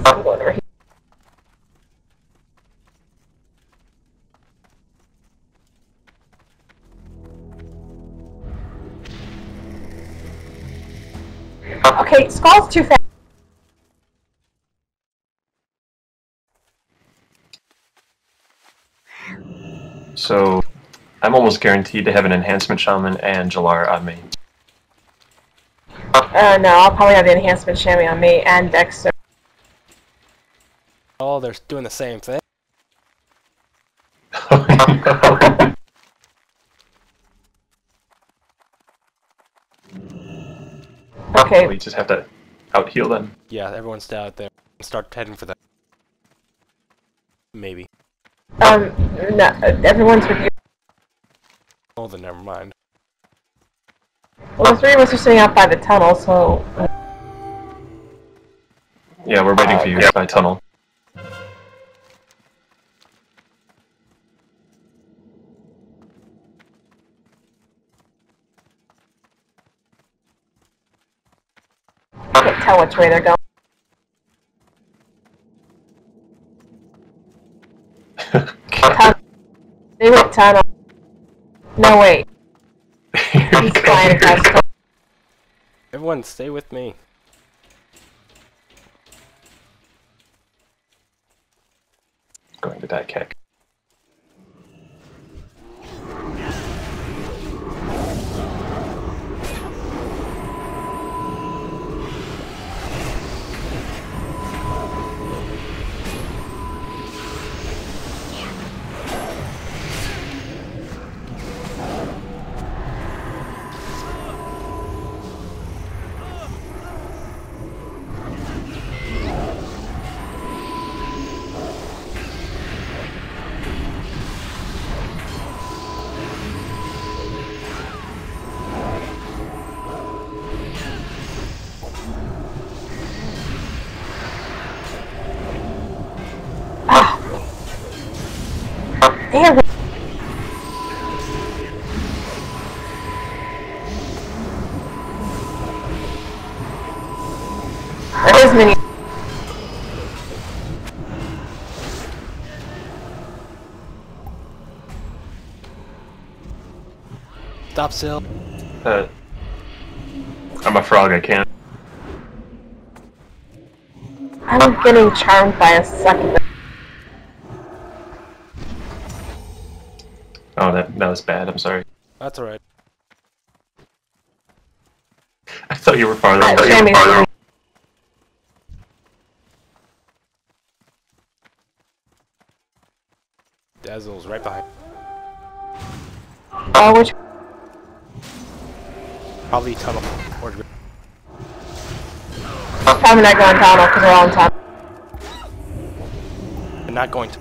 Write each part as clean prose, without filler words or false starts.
I'm going over here. Okay, Skull's too fast. So, I'm almost guaranteed to have an enhancement shaman and Jalar on me. No, I'll probably have the enhancement chamois on me and Dexter. Oh, they're doing the same thing. Okay. We just have to out heal them. Yeah, everyone stay out there. Start heading for them. Maybe. No, everyone's with you. Oh, then never mind. Well, the three of us are sitting out by the tunnel, so... Yeah, we're waiting for you by tunnel. I can't tell which way they're going. Tunnel. They went tunnel. No, wait. He's flying across tunnel. Everyone, stay with me. Going to die kick. Damn. There is many. Stop still. I'm a frog, I can't. I'm getting charmed by a succubus. Oh, that was bad, I'm sorry. That's alright. I thought you were farther away. Dazzle's right behind. Which? Probably tunnel. Or Probably not going tunnel because we're all in tunnel. I'm not going to.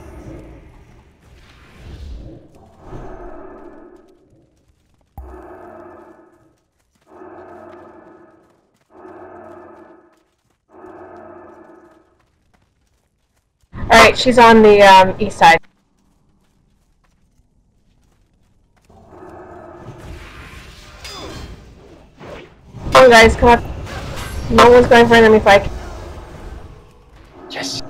Alright, she's on the east side. Come on guys, come up. No one's going for enemy flank. Yes!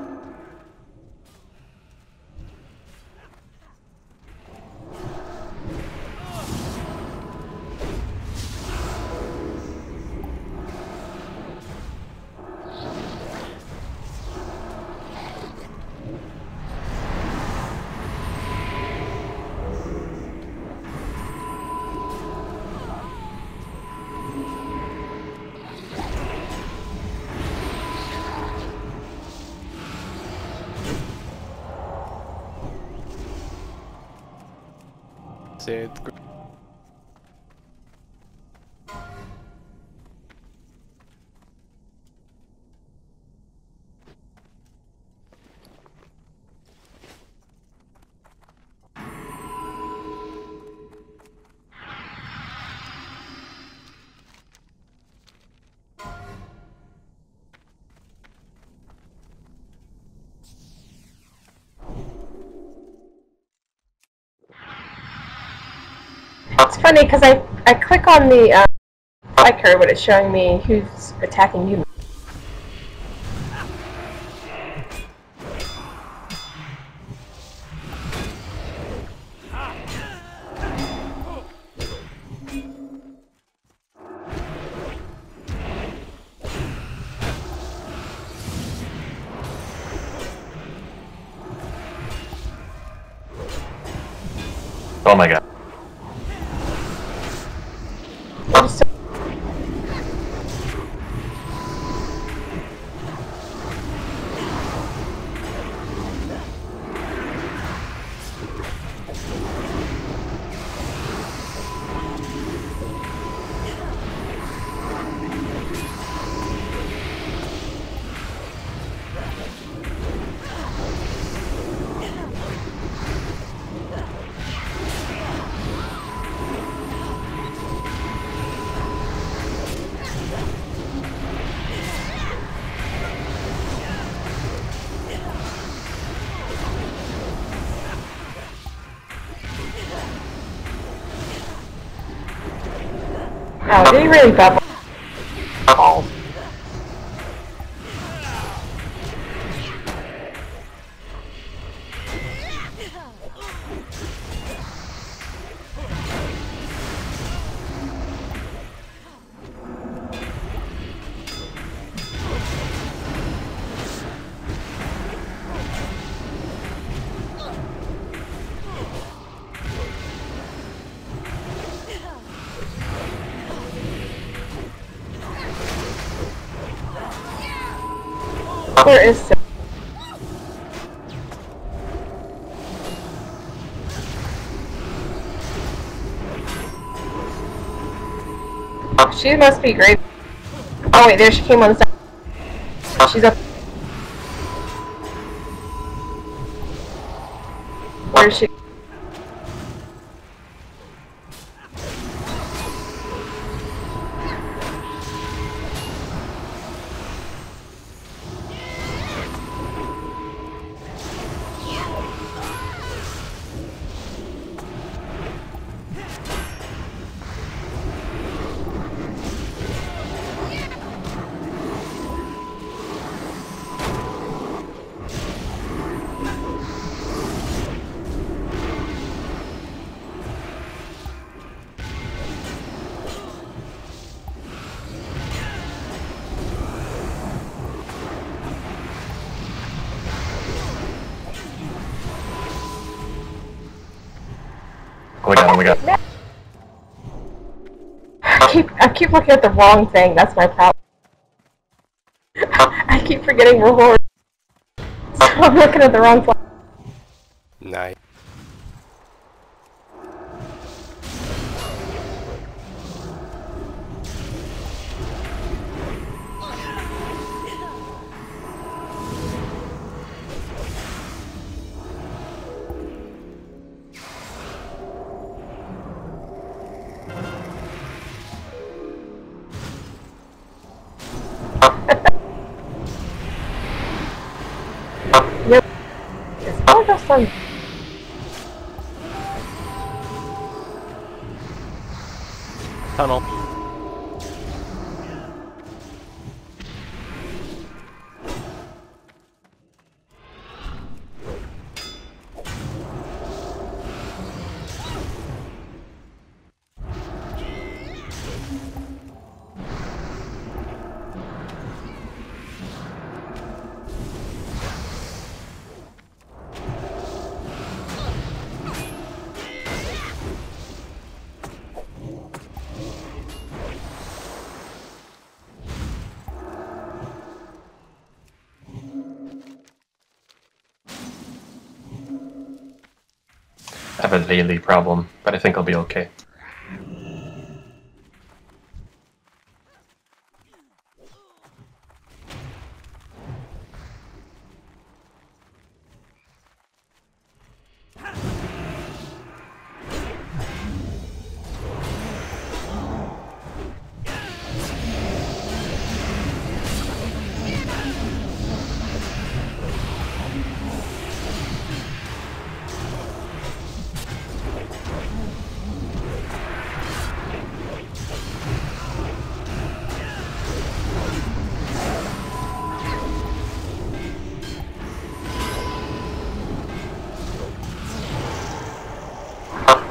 Say It's funny because I click on the icon, but it's showing me who's attacking you. Oh my god. Oh, did he really bubble? Oh. There is so she must be great. Oh wait, there she came on the side. She's up. Where is she? Oh my god, oh my god. I keep looking at the wrong thing. That's my problem. I keep forgetting we're horror. So I'm looking at the wrong place. Nice. Yep. It's all just some. Tunnel. I have a daily problem, but I think I'll be okay.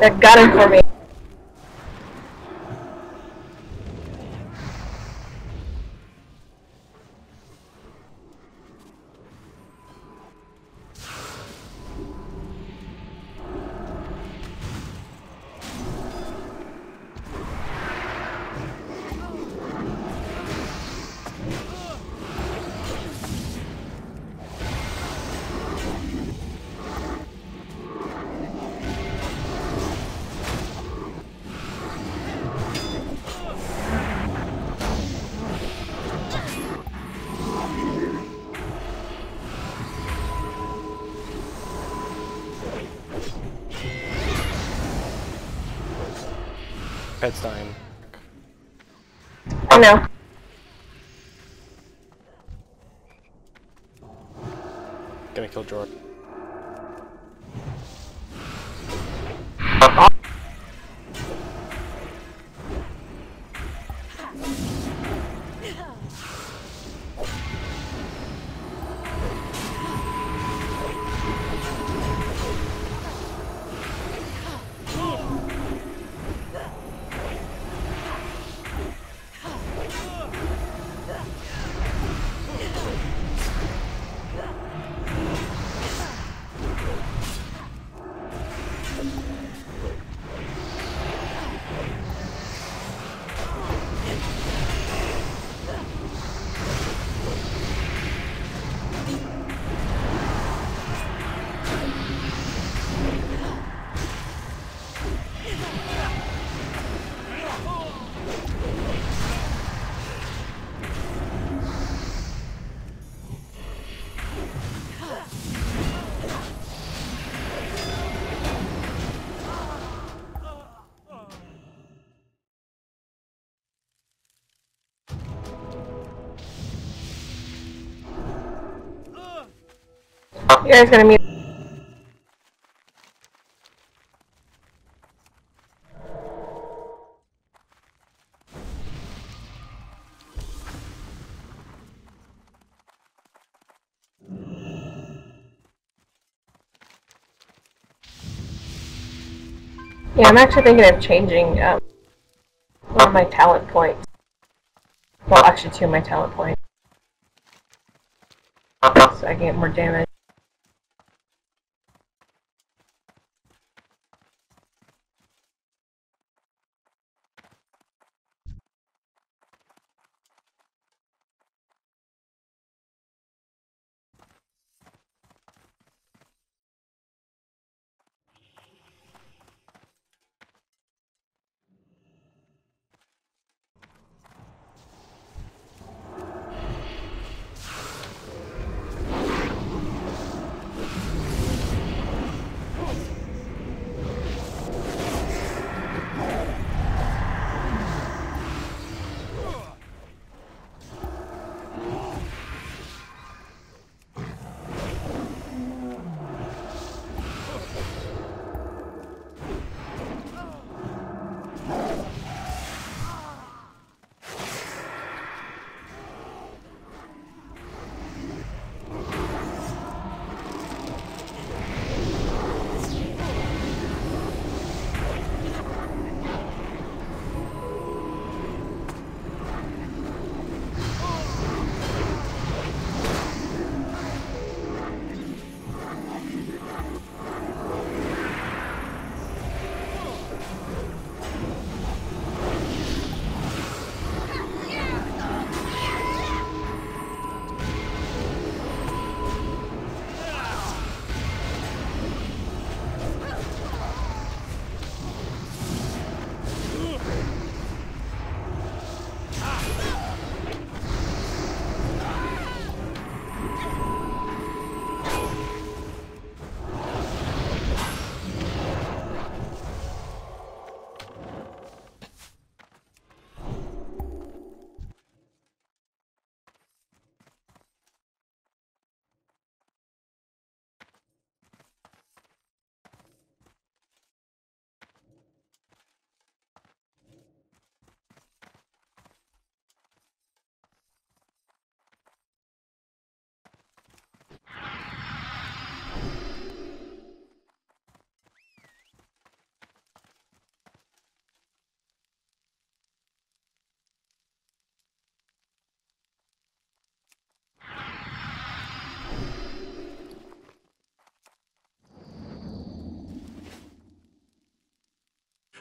That got him for me. Pet's dying. I know. Gonna kill George. You guys gonna meet. Yeah, I'm actually thinking of changing one of my talent points. Well, actually, two of my talent points. So I can get more damage.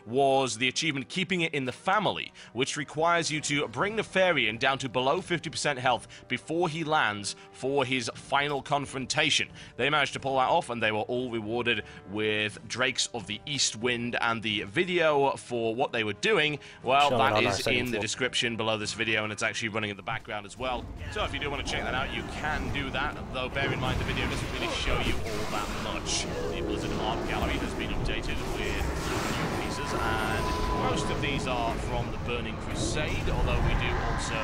was the achievement Keeping It in the Family, which requires you to bring Nefarian down to below 50% health before he lands for his final confrontation. They managed to pull that off, and they were all rewarded with Drakes of the East Wind, and the video for what they were doing, well, that is in the description below this video, and it's actually running in the background as well. So if you do want to check that out, you can do that, though bear in mind the video doesn't really show you all that much. The Blizzard Art Gallery has been updated with new pieces monsters, and most of these are from the Burning Crusade, although we do also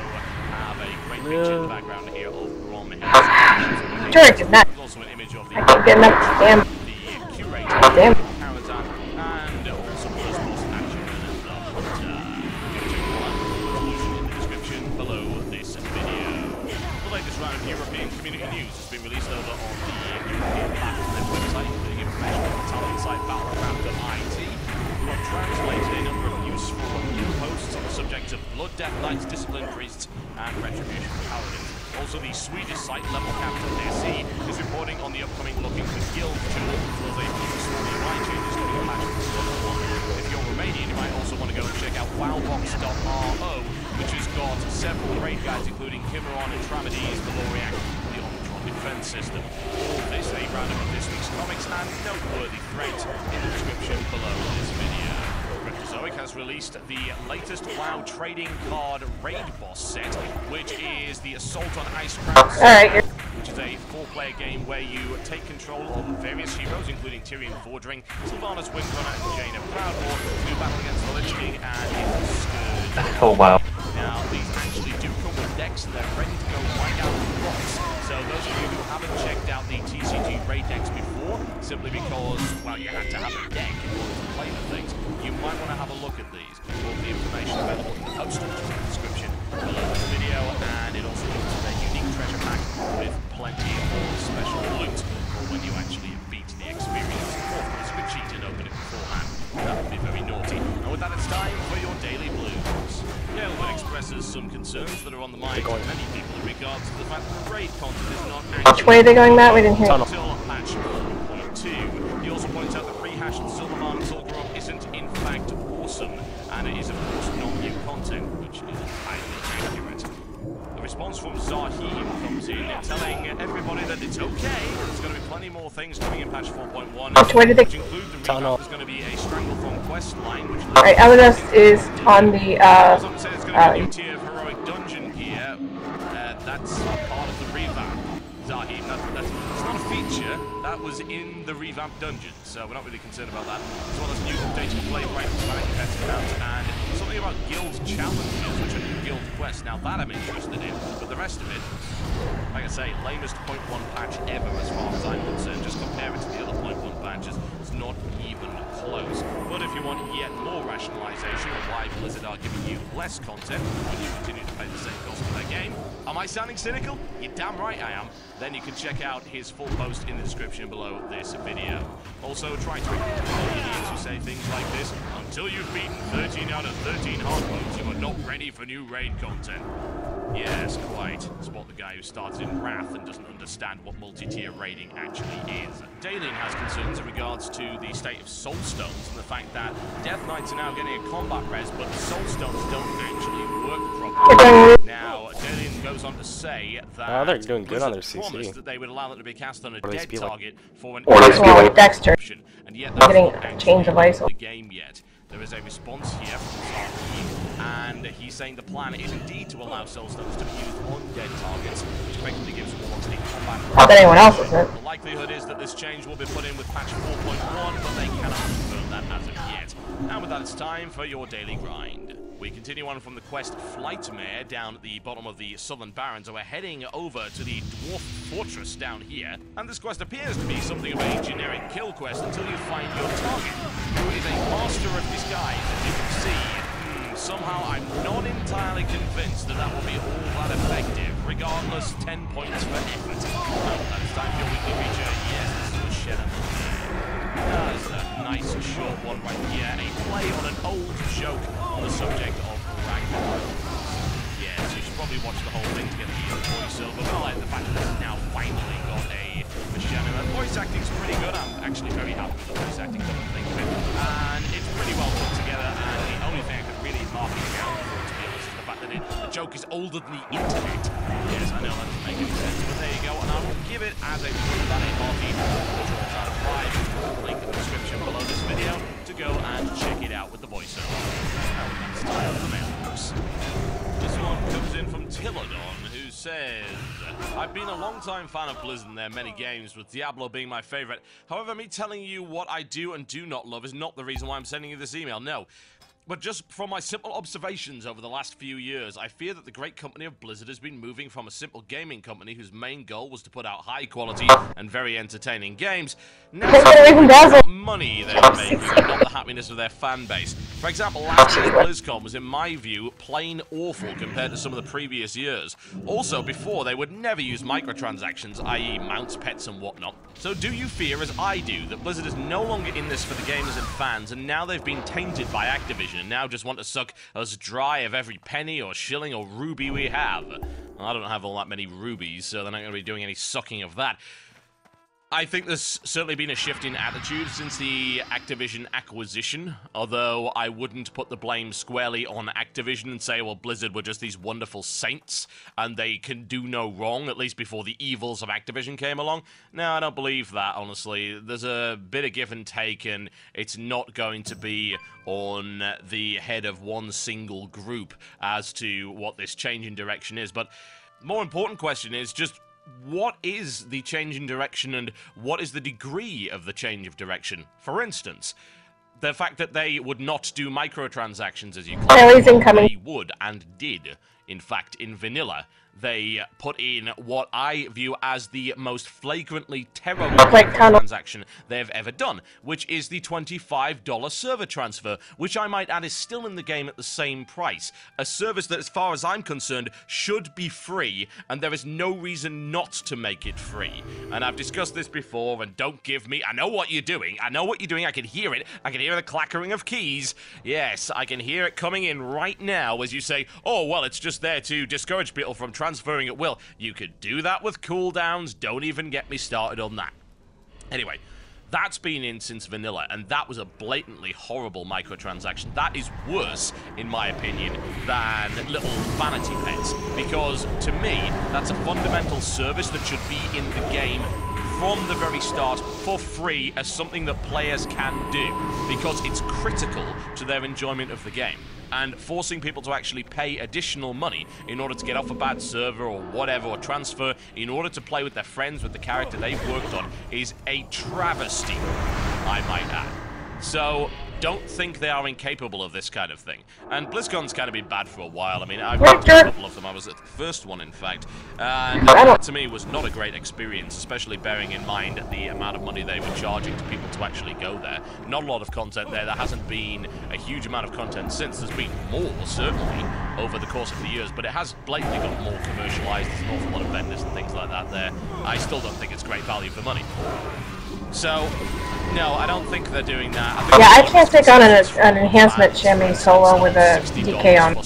have a great picture in the background here of Grom. Sure, did not. There's also an image of the I can't get enough damn. the curator, Damn. Karazhan, and also first boss action and the Hunter. Resolution in the description below this video. The latest round of European community news has been released over on the European Battle.net website, including information on the talent site Battlecraft.it, who have translated a number of useful new posts on the subject of Blood Death Knights, Discipline Priests, and Retribution Paladins. Also, the Swedish site Levelcap.se is reporting on the upcoming Looking for Guild tool, as well as a few small UI changes to the patch for 1. If you're Romanian, you might also want to go and check out wowbox.ro, which has got several raid guides, including Kimeron and Tramides, Valoriac, the Omnitron defense system. All this, a roundup of this week's comics and noteworthy threads in the description below this video. Retrozoic has released the latest WoW trading card raid boss set, which is the Assault on Icecrown set, which is a 4-player game where you take control of various heroes, including Tyrion Fordring, Sylvanas Windrunner, and Jaina Proudmoore, to do battle against the Lich King and Scourge. Oh wow. Now, these actually do come with decks, and they're ready to go right out of the box. So those of you who haven't checked out the TCG raid decks before, simply because, well, you had to have a deck in order to play the things, you might want to have a look at these. All the information available in the post, which is in the description below this video, and it also comes with a unique treasure pack with plenty of special loot for when you actually beat the experience. Or, of course, you could cheat and open it beforehand. That would be very naughty. And with that, it's time for your daily blues. Gelman expresses some concerns that are on the mind of many people in regards to the fact that the raid content is not actually... Which way are they going, Matt? We didn't hear. Until patch 4.2. He also points out that Rehash and Silverman and Solgrom isn't in fact awesome, and it is of course non-new content, which is highly accurate. The response from Zahim comes in telling everybody that it's okay, there's going to be plenty more things coming in patch 4.1, Which way did they... which include the revamp. There's going to be a Stranglethorn quest line, which... Alright, Eldest is on the, As I'm saying, it's going to be a new tier of heroic dungeon gear. That's part of the revamp. Zahim, it's not a feature, that was in the revamped dungeon, so we're not really concerned about that. As well as new updated play rifles, and something about guild challenges, which are new guild quests. Now that I'm interested in, but the rest of it, like I say, lamest 0.1 patch ever as far as I'm concerned. Just compare it to the other 0.1 patches, it's not even close. But if you want yet more rationalization of why Blizzard are giving you less content when you continue to pay the same cost for their game, am I sounding cynical? You're damn right I am. Then you can check out his full post in the description below this video. Also, try to ignore idiots who say things like this: until you've beaten 13 out of 13 hard modes, you are not ready for new raid content. Yes, quite. Spot the guy who started in Wrath and doesn't understand what multi-tier raiding actually is. Dalien has concerns in regards to the state of Soul Stones and the fact that Death Knights are now getting a combat res, but Soul Stones don't actually work properly. Now, Dalien goes on to say that they're doing good on their promised that they would allow them to be cast on a dead target for an Dexter. option, and yet that's Getting not a change of ice. the game yet. There is a response here from Zarki, and he's saying the plan is indeed to allow Soulstones to be used on dead targets, which effectively gives Warlocks a combat. Not that anyone else isn't. The likelihood is that this change will be put in with patch 4.1, but they cannot confirm that as of yet. And with that, it's time for your daily grind. We continue on from the quest Flightmare down at the bottom of the Southern Barrens, and we're heading over to the Dwarf Fortress down here. And this quest appears to be something of a generic kill quest until you find your target, who is a master of disguise, as you can see. Somehow I'm not entirely convinced that that will be all that effective. Regardless, 10 points for effort. That is time for your weekly feature. Yes, this is a shed. That's a nice short one right here. A play on an old joke on the subject of Ragnarok. Yes, you should probably watch the whole thing to get the voiceover, but I like the fact that it's now finally got a machinima. The voice acting's pretty good. I'm actually very happy with the voice acting, don't think of it. And it's pretty well put together, and the only thing I could really mark it down for, to be honest, is the fact that the joke is older than the internet. Yes, I know that doesn't make any sense, but there you go, and I will give it as a full valid hearty 4 out of 5. Link in the description below this video to go and check it out with the voiceover. Now that's time for the mailbox. This one comes in from Tilodon, who's says, I've been a long-time fan of Blizzard and their many games, with Diablo being my favorite. However, me telling you what I do and do not love is not the reason why I'm sending you this email, no. But just from my simple observations over the last few years, I fear that the great company of Blizzard has been moving from a simple gaming company whose main goal was to put out high-quality and very entertaining games, now to money they're making and not the happiness of their fan base. For example, last year's BlizzCon was, in my view, plain awful compared to some of the previous years. Also, before, they would never use microtransactions, i.e. mounts, pets, and whatnot. So do you fear, as I do, that Blizzard is no longer in this for the gamers and fans, and now they've been tainted by Activision, and now just want to suck us dry of every penny or shilling or ruby we have? Well, I don't have all that many rubies, so they're not going to be doing any sucking of that. I think there's certainly been a shift in attitude since the Activision acquisition, although I wouldn't put the blame squarely on Activision and say, well, Blizzard were just these wonderful saints and they can do no wrong, at least before the evils of Activision came along. No, I don't believe that, honestly. There's a bit of give and take, and it's not going to be on the head of one single group as to what this change in direction is. But the more important question is just, what is the change in direction, and what is the degree of the change of direction? For instance, the fact that they would not do microtransactions, as you claim, they would and did. In fact, in vanilla, they put in what I view as the most flagrantly terrible transaction they've ever done, which is the $25 server transfer, which I might add is still in the game at the same price. A service that, as far as I'm concerned, should be free, and there is no reason not to make it free. And I've discussed this before, and don't give me... I know what you're doing. I know what you're doing. I can hear it. I can hear the clackering of keys. Yes, I can hear it coming in right now as you say, oh, well, it's just there to discourage people from transferring at will. You could do that with cooldowns. Don't even get me started on that. Anyway, that's been in since vanilla, and that was a blatantly horrible microtransaction. That is worse, in my opinion, than little vanity pets, because to me, that's a fundamental service that should be in the game from the very start for free as something that players can do, because it's critical to their enjoyment of the game. And forcing people to actually pay additional money in order to get off a bad server or whatever, or transfer in order to play with their friends with the character they've worked on is a travesty, I might add. So don't think they are incapable of this kind of thing. And BlizzCon's kind of been bad for a while. I mean, I've been to a couple of them. I was at the first one, in fact. And that, to me, was not a great experience, especially bearing in mind the amount of money they were charging to people to actually go there. Not a lot of content there. There hasn't been a huge amount of content since. There's been more, certainly, over the course of the years, but it has blatantly got more commercialized. There's an awful lot of vendors and things like that there. I still don't think it's great value for money. So, no, I don't think they're doing that. I can't take on an enhancement chamois solo with a DK on.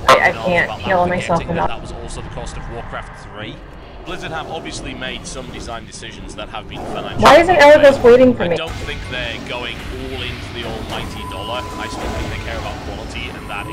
I can't heal myself enough. That was also the cost of Warcraft 3. Blizzard have obviously made some design decisions that have been financial. Why isn't Elagos waiting for me? I don't think they're going all into the almighty dollar. I still think they care about quality, and that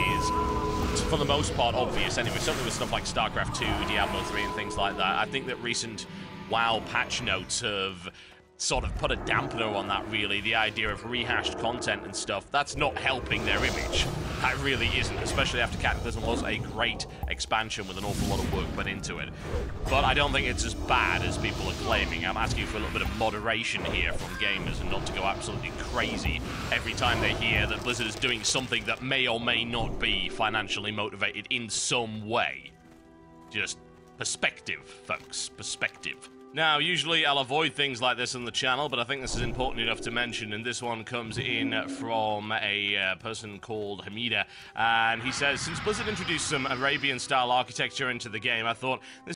is, for the most part, obvious anyway. Certainly with stuff like StarCraft 2, Diablo 3, and things like that. I think that recent WoW patch notes have sort of put a dampener on that, really. The idea of rehashed content and stuff, that's not helping their image. That really isn't, especially after Cataclysm was a great expansion with an awful lot of work put into it. But I don't think it's as bad as people are claiming. I'm asking for a little bit of moderation here from gamers and not to go absolutely crazy every time they hear that Blizzard is doing something that may or may not be financially motivated in some way. Just perspective, folks. Perspective. Now, usually I'll avoid things like this on the channel, but I think this is important enough to mention, and this one comes in from a person called Hamida, and he says, since Blizzard introduced some Arabian-style architecture into the game, I thought this